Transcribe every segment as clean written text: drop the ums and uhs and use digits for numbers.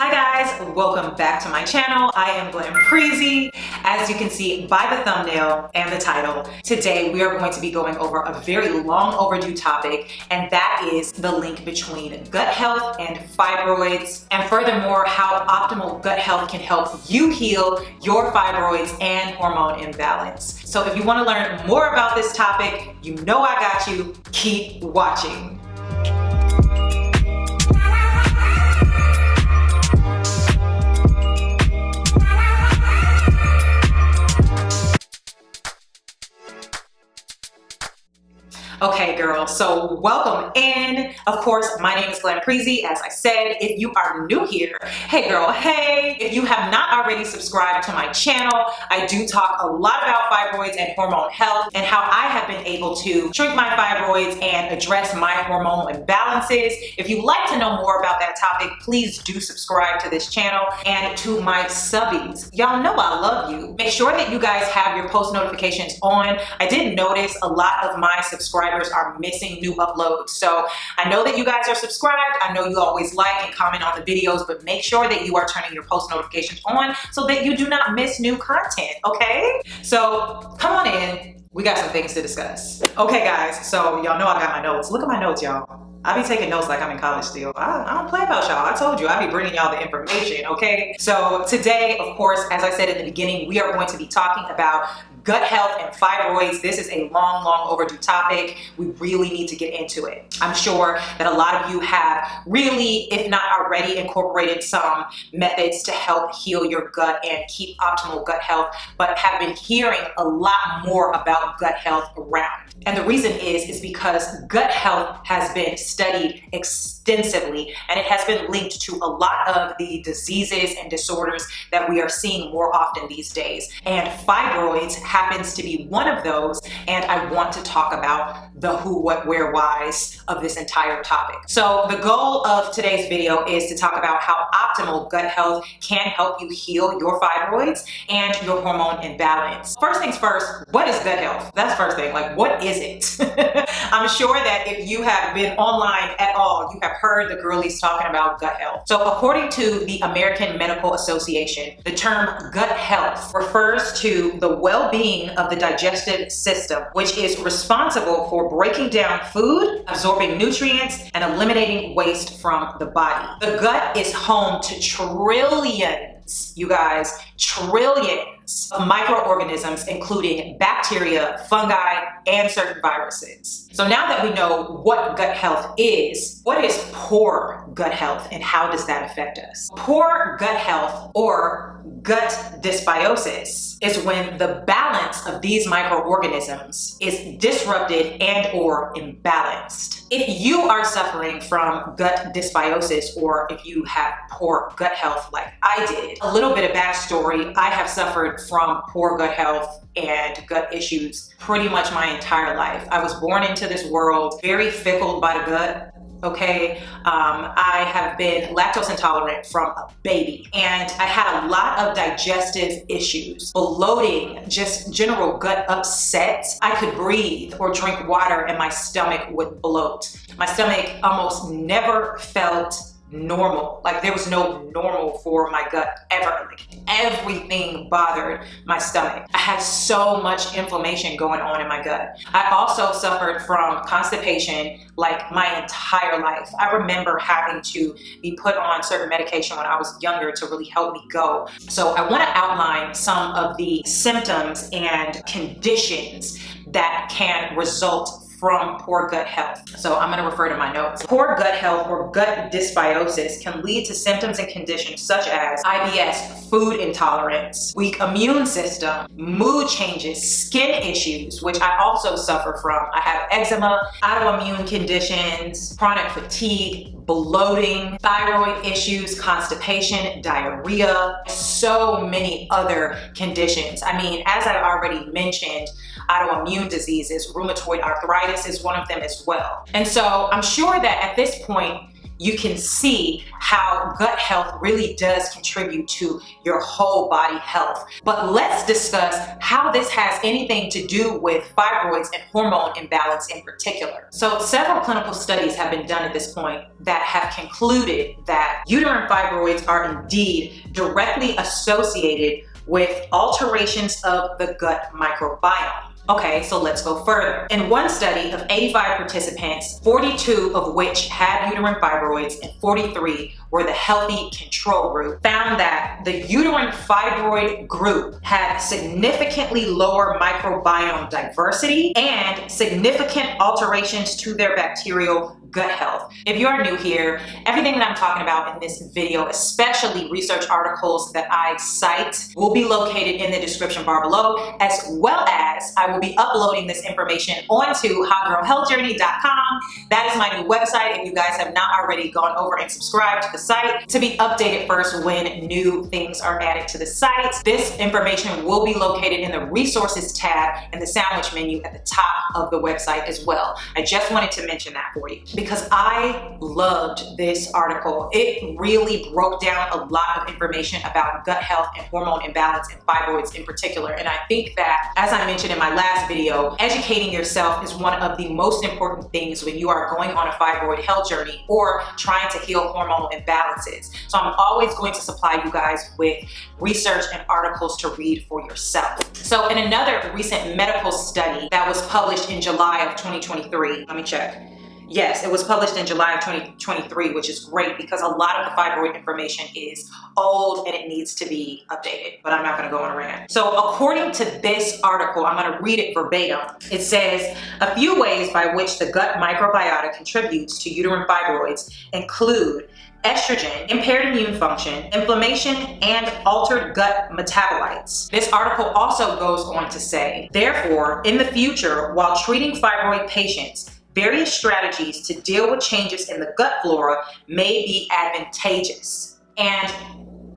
Hi guys, welcome back to my channel. I am apree. As you can see by the thumbnail and the title, today we are going to be going over a very long overdue topic, and that is the link between gut health and fibroids, and furthermore, how optimal gut health can help you heal your fibroids and hormone imbalance. So if you want to learn more about this topic, you know I got you. Keep watching. Okay, girl, so welcome in. Of course, my name is apree. As I said, if you are new here, hey girl, hey. If you have not already subscribed to my channel, I do talk a lot about fibroids and hormone health and how I have been able to shrink my fibroids and address my hormonal imbalances. If you'd like to know more about that topic, please do subscribe to this channel. And to my subbies, y'all know I love you. Make sure that you guys have your post notifications on. I did notice a lot of my subscribers are missing new uploads. So I know that you guys are subscribed. I know you always like and comment on the videos, but make sure that you are turning your post notifications on so that you do not miss new content, okay? So come on in. We got some things to discuss. Okay guys, so y'all know I got my notes. Look at my notes, y'all. I be taking notes like I'm in college still. I don't play about y'all. I told you I be bringing y'all the information, okay? So today, of course, as I said in the beginning, we are going to be talking about gut health and fibroids. This is a long, long overdue topic. We really need to get into it. I'm sure that a lot of you have really, if not already, incorporated some methods to help heal your gut and keep optimal gut health, but have been hearing a lot more about gut health around. And the reason is because gut health has been studied extensively, and it has been linked to a lot of the diseases and disorders that we are seeing more often these days. And fibroids happens to be one of those, and I want to talk about the who, what, where, whys of this entire topic. So the goal of today's video is to talk about how optimal gut health can help you heal your fibroids and your hormone imbalance. First things first, what is gut health? That's first thing, like what is it? I'm sure that if you have been online at all, you have heard the girlies talking about gut health. So according to the American Medical Association, the term gut health refers to the well-being of the digestive system, which is responsible for breaking down food, absorbing nutrients, and eliminating waste from the body. The gut is home to trillions, you guys, trillions of microorganisms, including bacteria, fungi, and certain viruses. So now that we know what gut health is, what is poor gut health and how does that affect us? Poor gut health, or gut dysbiosis, is when the balance of these microorganisms is disrupted and or imbalanced. If you are suffering from gut dysbiosis, or if you have poor gut health like I did, a little bit of backstory, I have suffered from poor gut health and gut issues pretty much my entire life. I was born into this world very fickle by the gut. Okay, I have been lactose intolerant from a baby, and I had a lot of digestive issues, bloating, just general gut upset. I could breathe or drink water and my stomach would bloat. My stomach almost never felt normal. Like there was no normal for my gut ever. Like everything bothered my stomach. I had so much inflammation going on in my gut. I also suffered from constipation like my entire life. I remember having to be put on certain medication when I was younger to really help me go. So I want to outline some of the symptoms and conditions that can result from poor gut health. So I'm going to refer to my notes. Poor gut health or gut dysbiosis can lead to symptoms and conditions such as IBS, food intolerance, weak immune system, mood changes, skin issues, which I also suffer from. I have eczema, autoimmune conditions, chronic fatigue, bloating, thyroid issues, constipation, diarrhea, so many other conditions. I mean, as I've already mentioned, autoimmune diseases, rheumatoid arthritis is one of them as well. And so I'm sure that at this point, you can see how gut health really does contribute to your whole body health. But let's discuss how this has anything to do with fibroids and hormone imbalance in particular. So several clinical studies have been done at this point that have concluded that uterine fibroids are indeed directly associated with alterations of the gut microbiome. Okay, so let's go further. In one study of 85 participants, 42 of which had uterine fibroids and 43 were the healthy control group, found that the uterine fibroid group had significantly lower microbiome diversity and significant alterations to their bacterial gut health. If you are new here, everything that I'm talking about in this video, especially research articles that I cite, will be located in the description bar below, as well as I will be uploading this information onto hotgirlhealthjourney.com. That is my new website. If you guys have not already gone over and subscribed to the site to be updated first when new things are added to the site. This information will be located in the resources tab and the sandwich menu at the top of the website as well. I just wanted to mention that for you, because I loved this article. It really broke down a lot of information about gut health and hormone imbalance and fibroids in particular. And I think that, as I mentioned in my last video, educating yourself is one of the most important things when you are going on a fibroid health journey or trying to heal hormonal imbalances. So I'm always going to supply you guys with research and articles to read for yourself. So in another recent medical study that was published in July of 2023, let me check. Yes, it was published in July of 2023, which is great because a lot of the fibroid information is old and it needs to be updated, but I'm not gonna go on a rant. So according to this article, I'm gonna read it verbatim. It says, a few ways by which the gut microbiota contributes to uterine fibroids include estrogen, impaired immune function, inflammation, and altered gut metabolites. This article also goes on to say, therefore, in the future, while treating fibroid patients, various strategies to deal with changes in the gut flora may be advantageous. And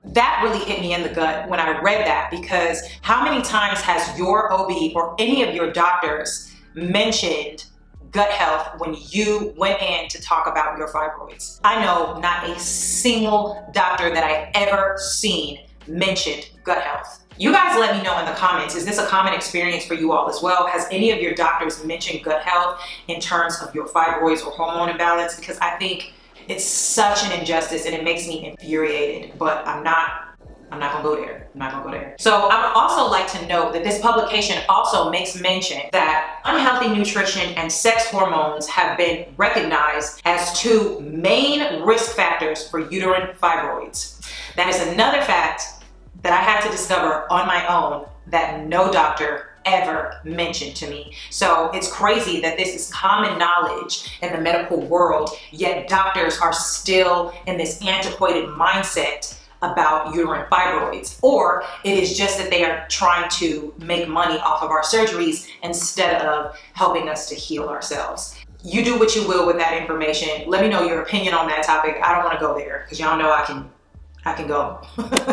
that really hit me in the gut when I read that, because how many times has your OB or any of your doctors mentioned gut health when you went in to talk about your fibroids? I know not a single doctor that I ever seen mentioned gut health. You guys let me know in the comments, is this a common experience for you all as well? Has any of your doctors mentioned gut health in terms of your fibroids or hormone imbalance? Because I think it's such an injustice and it makes me infuriated, but I'm not gonna go there. I'm not gonna go there. So I would also like to note that this publication also makes mention that unhealthy nutrition and sex hormones have been recognized as two main risk factors for uterine fibroids. That is another fact that I had to discover on my own that no doctor ever mentioned to me. So it's crazy that this is common knowledge in the medical world, yet doctors are still in this antiquated mindset about uterine fibroids, or it is just that they are trying to make money off of our surgeries instead of helping us to heal ourselves. You do what you will with that information. Let me know your opinion on that topic. I don't want to go there because y'all know I can go.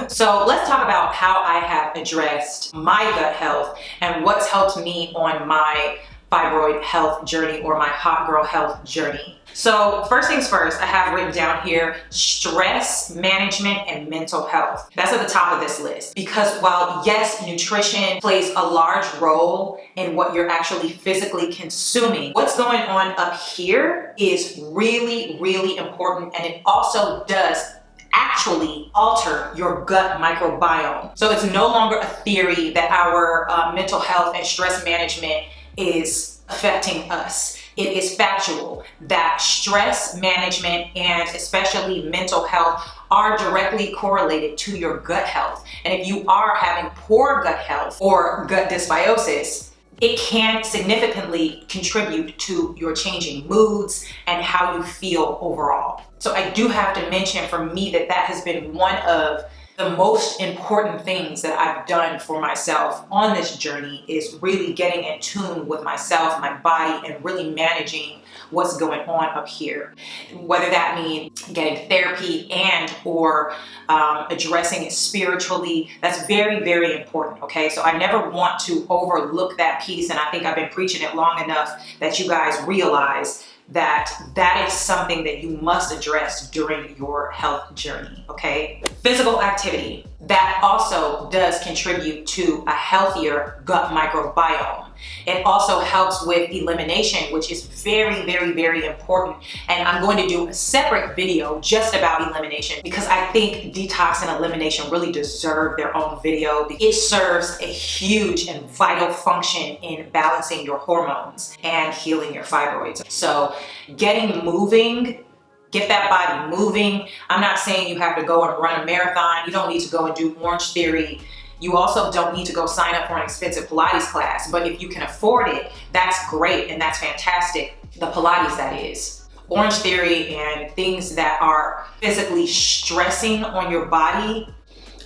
So let's talk about how I have addressed my gut health and what's helped me on my fibroid health journey or my hot girl health journey. So first things first, I have written down here stress management and mental health. That's at the top of this list, because while yes, nutrition plays a large role in what you're actually physically consuming, what's going on up here is really, really important, and it also does actually alter your gut microbiome. So it's no longer a theory that our mental health and stress management is affecting us. It is factual that stress management and especially mental health are directly correlated to your gut health. And if you are having poor gut health or gut dysbiosis, it can significantly contribute to your changing moods and how you feel overall. So I do have to mention for me that has been one of the most important things that I've done for myself on this journey, is really getting in tune with myself, my body, and really managing what's going on up here. Whether that means getting therapy and or addressing it spiritually, that's very, very important, okay? So I never want to overlook that piece, and I think I've been preaching it long enough that you guys realize that is something that you must address during your health journey, okay? Physical activity, that also does contribute to a healthier gut microbiome. It also helps with elimination, which is very, very, very important. And I'm going to do a separate video just about elimination because I think detox and elimination really deserve their own video. It serves a huge and vital function in balancing your hormones and healing your fibroids. So getting moving, get that body moving. I'm not saying you have to go and run a marathon. You don't need to go and do Orange Theory. You also don't need to go sign up for an expensive Pilates class, but if you can afford it, that's great and that's fantastic. The Pilates, that is. Orange Theory and things that are physically stressing on your body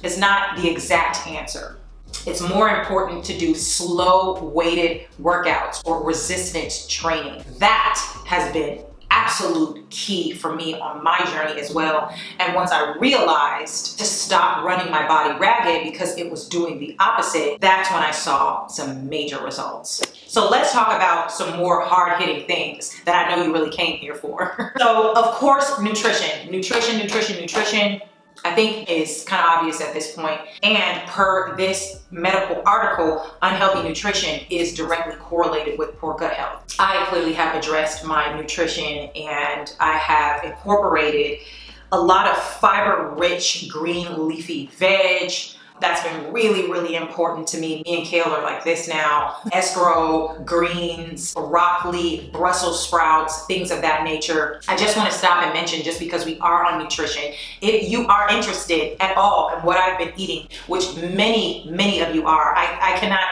is not the exact answer. It's more important to do slow weighted workouts or resistance training. That has been absolute key for me on my journey as well. And once I realized to stop running my body ragged because it was doing the opposite, that's when I saw some major results. So let's talk about some more hard-hitting things that I know you really came here for. So of course, nutrition. I think is kind of obvious at this point. And per this medical article, unhealthy nutrition is directly correlated with poor gut health. I clearly have addressed my nutrition and I have incorporated a lot of fiber-rich green leafy veg. That's been really, really important to me. Me and Kale are like this now. Escargot, greens, broccoli, Brussels sprouts, things of that nature. I just want to stop and mention, just because we are on nutrition, if you are interested at all in what I've been eating, which many of you are, I cannot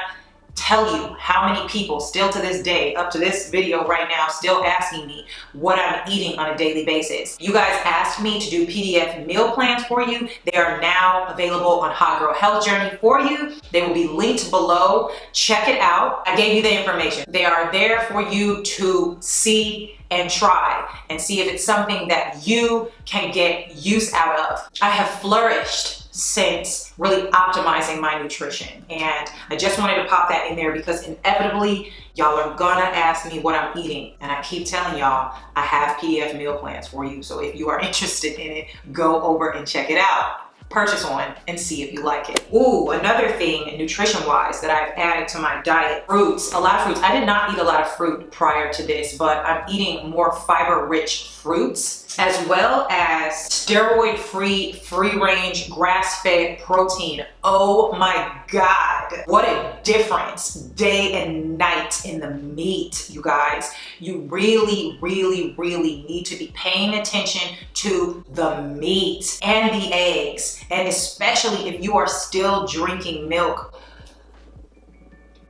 tell you how many people still to this day, up to this video right now, still asking me what I'm eating on a daily basis. You guys asked me to do PDF meal plans for you. They are now available on Hot Girl Health Journey for you. They will be linked below. Check it out. I gave you the information. They are there for you to see and try and see if it's something that you can get use out of. I have flourished since really optimizing my nutrition, and I just wanted to pop that in there because inevitably y'all are gonna ask me what I'm eating, and I keep telling y'all I have PDF meal plans for you. So if you are interested in it, go over and check it out. Purchase one and see if you like it. Ooh, another thing nutrition-wise that I've added to my diet, fruits, a lot of fruits. I did not eat a lot of fruit prior to this, but I'm eating more fiber-rich fruits, as well as steroid-free, free-range, grass-fed protein. Oh my God, what a difference day and night in the meat, you guys. You really, really, really need to be paying attention to the meat and the eggs. And especially if you are still drinking milk.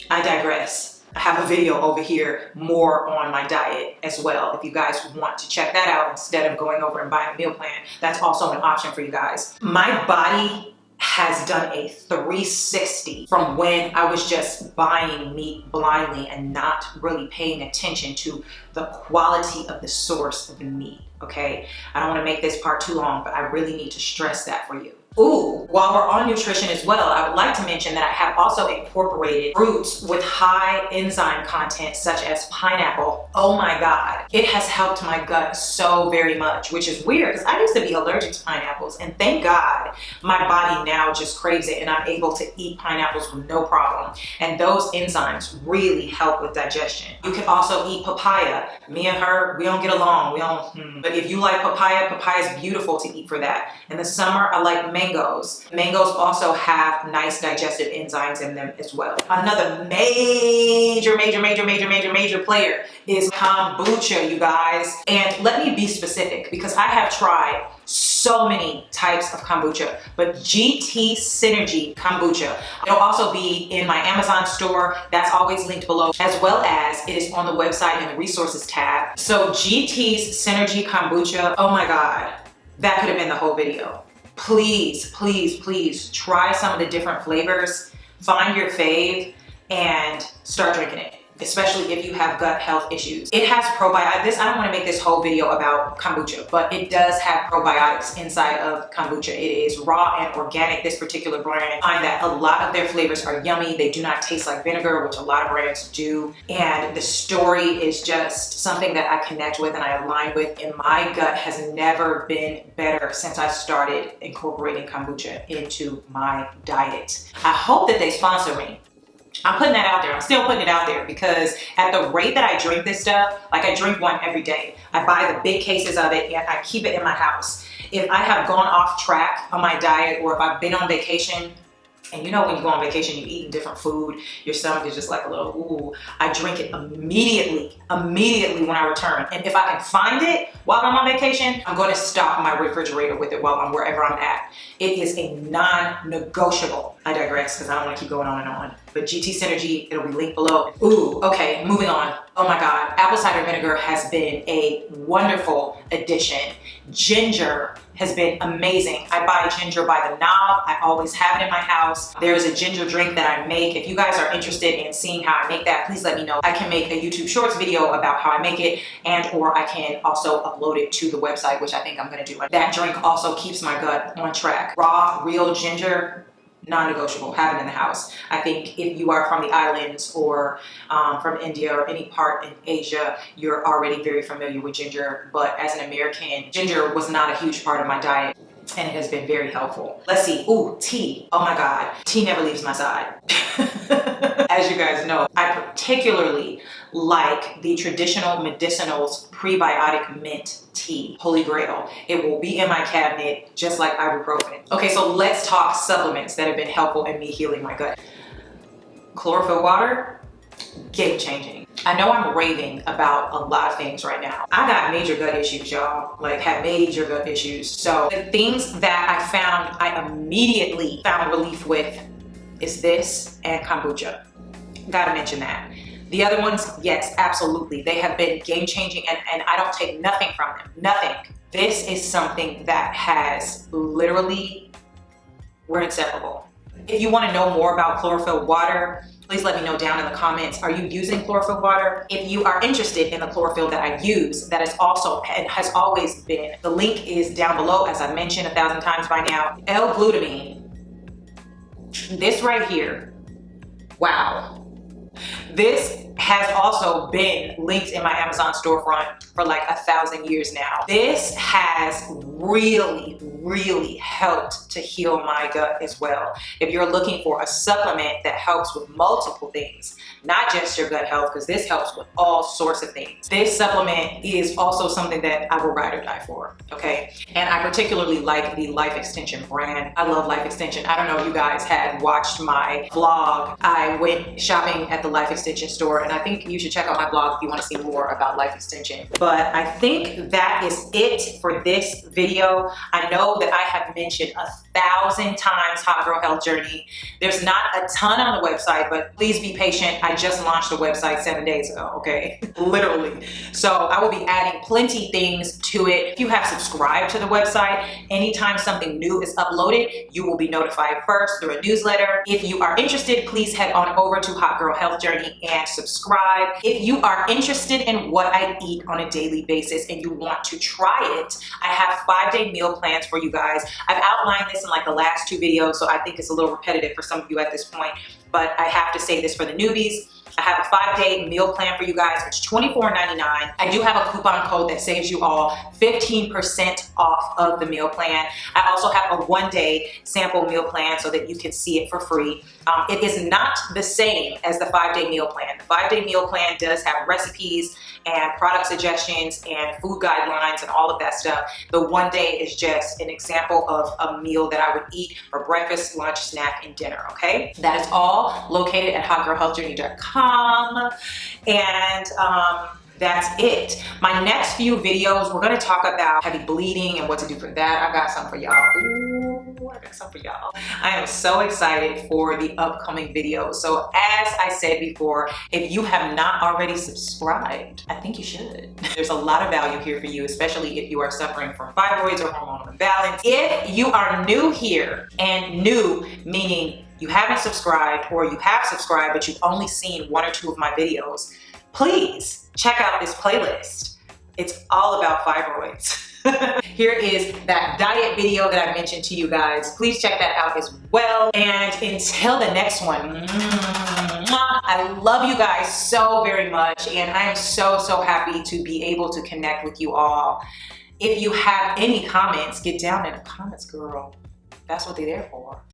I digress. I have a video over here more on my diet as well. If you guys want to check that out instead of going over and buying a meal plan, that's also an option for you guys. My body has done a 360 from when I was just buying meat blindly and not really paying attention to the quality of the source of the meat, okay? I don't want to make this part too long, but I really need to stress that for you. Ooh, while we're on nutrition as well, I would like to mention that I have also incorporated fruits with high enzyme content, such as pineapple. Oh my God, it has helped my gut so very much, which is weird because I used to be allergic to pineapples, and thank God my body now just craves it and I'm able to eat pineapples with no problem. And those enzymes really help with digestion. You can also eat papaya. Me and her, we don't get along. But if you like papaya, papaya is beautiful to eat for that. In the summer, I like mangoes. Mangoes also have nice digestive enzymes in them as well. Another major player is kombucha, you guys. And let me be specific because I have tried so many types of kombucha, but GT Synergy kombucha. It'll also be in my Amazon store. That's always linked below, as well as it is on the website in the resources tab. So GT's Synergy kombucha, oh my God, that could have been the whole video. Please, please, please try some of the different flavors, find your fave and start drinking it. especially if you have gut health issues. It has probiotics. I don't want to make this whole video about kombucha, but it does have probiotics inside of kombucha. It is raw and organic, this particular brand. I find that a lot of their flavors are yummy. They do not taste like vinegar, which a lot of brands do. And the story is just something that I connect with and I align with, and my gut has never been better since I started incorporating kombucha into my diet. I hope that they sponsor me. I'm putting that out there. I'm still putting it out there because at the rate that I drink this stuff, like I drink one every day. I buy the big cases of it and I keep it in my house. If I have gone off track on my diet or if I've been on vacation, and you know when you go on vacation, you're eating different food, your stomach is just like a little, ooh, I drink it immediately when I return. And if I can find it while I'm on vacation, I'm going to stock my refrigerator with it while I'm wherever I'm at. It is a non-negotiable. I digress because I don't want to keep going on and on. But GT Synergy, it'll be linked below. Ooh, okay, moving on. Oh my God, apple cider vinegar has been a wonderful addition. Ginger has been amazing. I buy ginger by the knob. I always have it in my house. There is a ginger drink that I make. If you guys are interested in seeing how I make that, please let me know. I can make a YouTube Shorts video about how I make it, and or I can also upload it to the website, which I think I'm gonna do. That drink also keeps my gut on track. Raw, real ginger, non-negotiable, have it in the house. I think if you are from the islands or from India or any part in Asia, you're already very familiar with ginger. But as an American, ginger was not a huge part of my diet and it has been very helpful. Let's see, ooh, tea. Oh my God, tea never leaves my side. As you guys know, I particularly like the traditional medicinals prebiotic mint tea, Holy Grail. It will be in my cabinet just like ibuprofen. Okay, so let's talk supplements that have been helpful in me healing my gut. Chlorophyll water, game changing. I know I'm raving about a lot of things right now. I got major gut issues, y'all. Like, have major gut issues. So the things that I found, I immediately found relief with is this and kombucha. Gotta mention that. The other ones, yes, absolutely. They have been game changing and I don't take nothing from them, nothing. This is something that has literally, we're inseparable. If you wanna know more about chlorophyll water, please let me know down in the comments. Are you using chlorophyll water? If you are interested in the chlorophyll that I use, that is also and has always been, the link is down below, as I mentioned 1,000 times by now. L-GLUTAMINE, this right here, wow. This has also been linked in my Amazon storefront for like 1,000 years now. This has really helped to heal my gut as well. If you're looking for a supplement that helps with multiple things, not just your gut health, because this helps with all sorts of things. This supplement is also something that I will ride or die for, okay? And I particularly like the Life Extension brand. I love Life Extension. I don't know if you guys had watched my vlog. I went shopping at the Life Extension store, and I think you should check out my blog if you want to see more about Life Extension. But I think that is it for this video. I know that I have mentioned 1,000 times Hot Girl Health Journey. There's not a ton on the website, but please be patient. I just launched the website 7 days ago, okay? Literally. So I will be adding plenty things to it. If you have subscribed to the website, anytime something new is uploaded, you will be notified first through a newsletter. If you are interested, please head on over to Hot Girl Health Journey and subscribe. If you are interested in what I eat on a daily basis and you want to try it, I have 5-day meal plans for you guys. I've outlined this in like the last 2 videos, so I think it's a little repetitive for some of you at this point, but I have to say this for the newbies. I have a 5-day meal plan for you guys. It's $24.99. I do have a coupon code that saves you all 15% off of the meal plan. I also have a 1-day sample meal plan so that you can see it for free. It is not the same as the 5-day meal plan. The 5-day meal plan does have recipes and product suggestions and food guidelines and all of that stuff. The 1 day is just an example of a meal that I would eat for breakfast, lunch, snack, and dinner, okay? That is all located at hotgirlhealthjourney.com. And that's it. My next few videos, we're gonna talk about heavy bleeding and what to do for that. I got some for y'all. Ooh, I got some for y'all. I am so excited for the upcoming videos. So as I said before, if you have not already subscribed, I think you should. There's a lot of value here for you, especially if you are suffering from fibroids or hormonal imbalance. If you are new here, and new meaning you haven't subscribed, or you have subscribed but you've only seen 1 or 2 of my videos, please check out this playlist. It's all about fibroids. Here is that diet video that I mentioned to you guys. Please check that out as well. And until the next one, I love you guys so very much, and I am so happy to be able to connect with you all. If you have any comments, get down in the comments, girl. That's what they're there for.